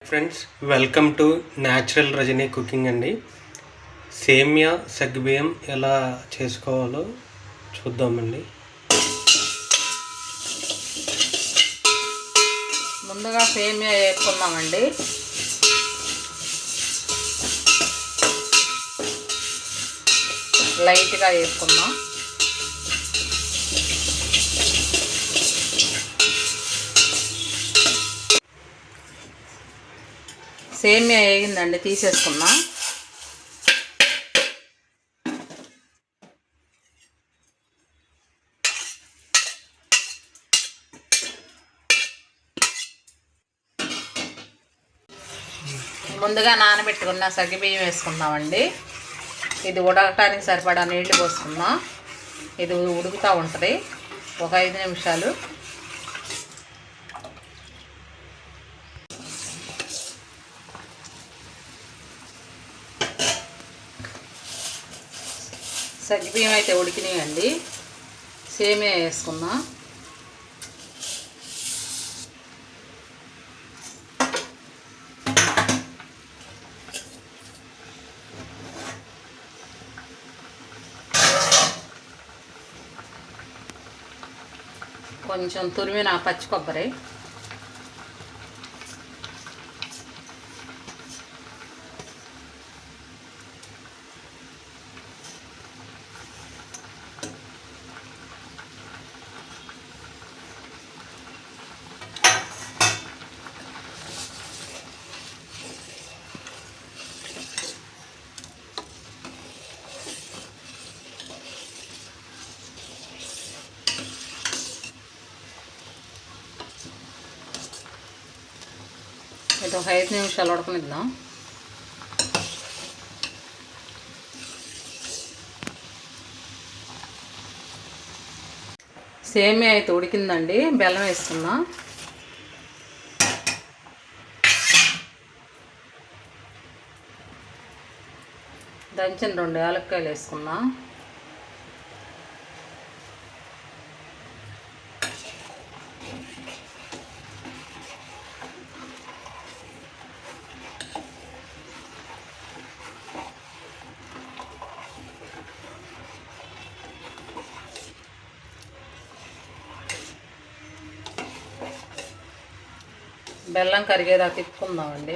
Friends, welcome to natural Rajani cooking అండి. సేమియా సగ్గుబియ్యం ఎలా చేసుకోవాలో చూద్దామండి. ముందుగా సేమియా వేసుకున్నామండి. లైట్గా వేసుకున్నాం. సేమియా వేగిందండి, తీసేసుకున్నా. ముందుగా నానబెట్టుకున్న సగ్గుబియ్యం వేసుకున్నామండి. ఇది ఉడకటానికి సరిపడా నీళ్లు పోసుకున్నాం. ఇది ఉడుకుతూ ఉంటుంది ఒక 5 నిమిషాలు. సగ్గుబియ్యం అయితే ఉడికినాయండి. సేమియా వేసుకున్నా. కొంచెం తురిమిన పచ్చి కొబ్బరి, ఇది ఒక 5 నిమిషాలు ఉడకనిద్దాం. సేమియా అయితే ఉడికిందండి. బెల్లం వేసుకున్నా. దంచిన 2 యాలక్కాయలు వేసుకున్నా. బెల్లం కరిగేదాకా తిప్పుకుందామండి.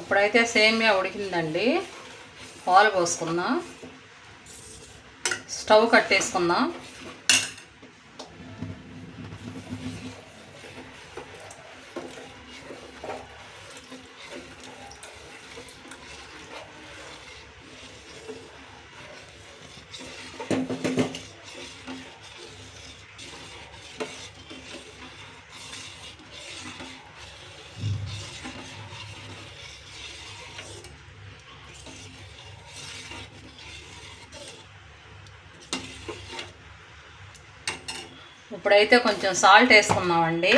ఇప్పుడైతే సేమియా ఉడికిందండి. పాలు పోసుకున్నా. స్టవ్ కట్టేసుకున్నా. ఇప్పుడైతే కొంచెం సాల్ట్ వేసుకున్నామండి.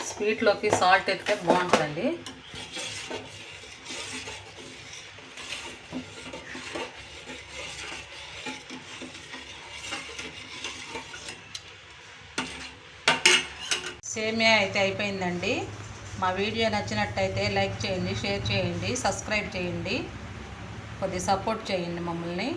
స్వీట్లోకి సాల్ట్ వేస్తే బాగుంటుందండి. సేమియా అయితే అయిపోయిందండి. మా వీడియో నచ్చినట్టయితే లైక్ చేయండి, షేర్ చేయండి, సబ్స్క్రైబ్ చేయండి. కొద్దిగా సపోర్ట్ చేయండి మమ్మల్ని.